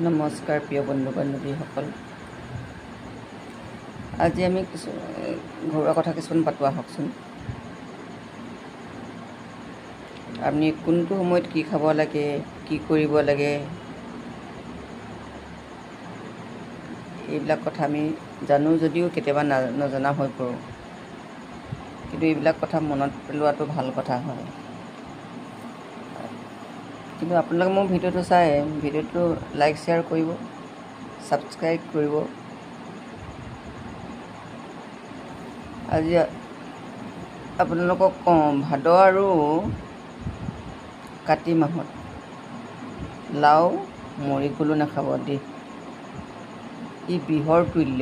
নমস্কাৰ প্ৰিয় বন্ধু বান্ধৱীসকল। আজি আমি ঘৰুৱা কথা কিছুমান পাতোঁ আহকচোন। আপুনি কোনটো সময়ত কি খাব লাগে, কি কৰিব লাগে, এইবিলাক কথা আমি জানো যদিও কেতিয়াবা নজনা হৈ পৰোঁ। কিন্তু এইবিলাক কথা মনত পেলোৱাটো ভাল কথা হয়। কিন্তু আপোনালোকে মোৰ ভিডিঅ'টো চাই ভিডিঅ'টো লাইক শ্বেয়াৰ কৰিব, ছাবস্ক্ৰাইব কৰিব। আজি আপোনালোকক কওঁ, ভাদ আৰু কাতি মাহত লাও মৰিগলো নাখাব দেই। ই বিষৰ তুল্য,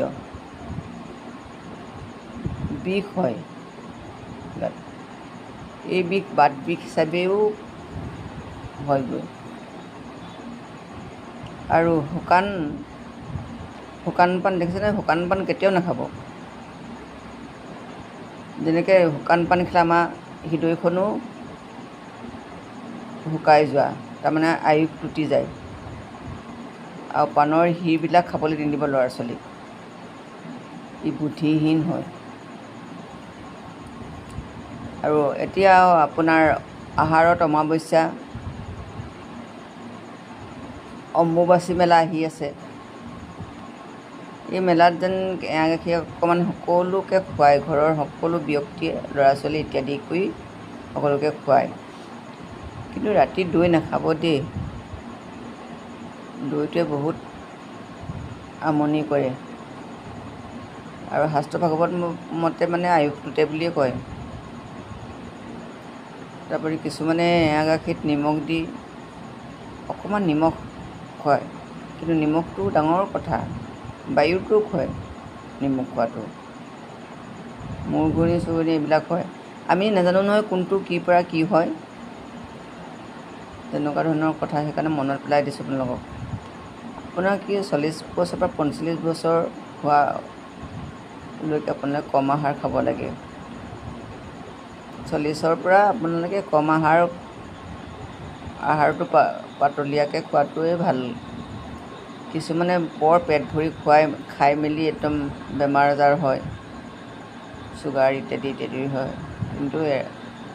বিষ হয়। এই বিষ বাত বিষ হিচাপেও হয়গৈ। আৰু শুকান পান দেখিছেনে? শুকান পান কেতিয়াও নাখাব। যেনেকৈ শুকান পানী খালে আমাৰ হৃদয়খনো শুকাই যোৱা, তাৰমানে আয়ুস টুটি যায়। আৰু পাণৰ শিৰবিলাক খাবলৈ নিদিব ল'ৰা ছোৱালীক, ই বুদ্ধিহীন হয়। আৰু এতিয়া আপোনাৰ আহাৰত অমাৱস্যা, অম্বুবাচী মেলা আহি আছে। এই মেলাত যেন এৱা গাখীৰ অকণমান সকলোকে খুৱায়, ঘৰৰ সকলো ব্যক্তিয়ে ল'ৰা ছোৱালী ইত্যাদি কৰি সকলোকে খুৱায়। কিন্তু ৰাতি দৈ নাখাব দেই। দৈটোৱে বহুত আমনি কৰে আৰু শাস্ত্ৰ ভাগৱত মতে মানে আয়ুস টুটে বুলিয়ে কয়। তাৰোপৰি কিছুমানে এৱা গাখীৰত নিমখ দি অকণমান নিমখ খুৱায়, কিন্তু নিমখটো ডাঙৰ কথা, বায়ুৰ ৰোগ হয় নিমখ খোৱাটো, মূৰ ঘূৰণি চুৰণি এইবিলাক হয়। আমি নাজানো নহয় কোনটো কিৰ পৰা কি হয়, তেনেকুৱা ধৰণৰ কথা। সেইকাৰণে মনত পেলাই দিছোঁ আপোনালোকক। আপোনাৰ কি 40 বছৰ পৰা 45 বছৰ হোৱালৈকে আপোনালোকে কম আহাৰ খাব লাগে। 40ৰ পৰা আপোনালোকে কম আহাৰটো পাতলীয়াকৈ খোৱাটোৱে ভাল। কিছুমানে বৰ পেট ভৰি খাই মেলি একদম বেমাৰ আজাৰ হয়, চুগাৰ ইত্যাদি হয়। কিন্তু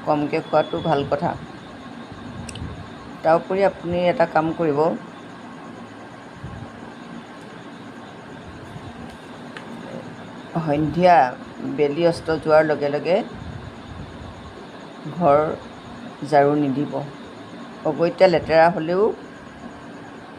কমকৈ খোৱাটো ভাল কথা। তাৰোপৰি আপুনি এটা কাম কৰিব, সন্ধিয়া বেলি অস্ত যোৱাৰ লগে লগে ঘৰ ঝাৰু নিদিব। অগত্যা লেতেৰা হ'লেও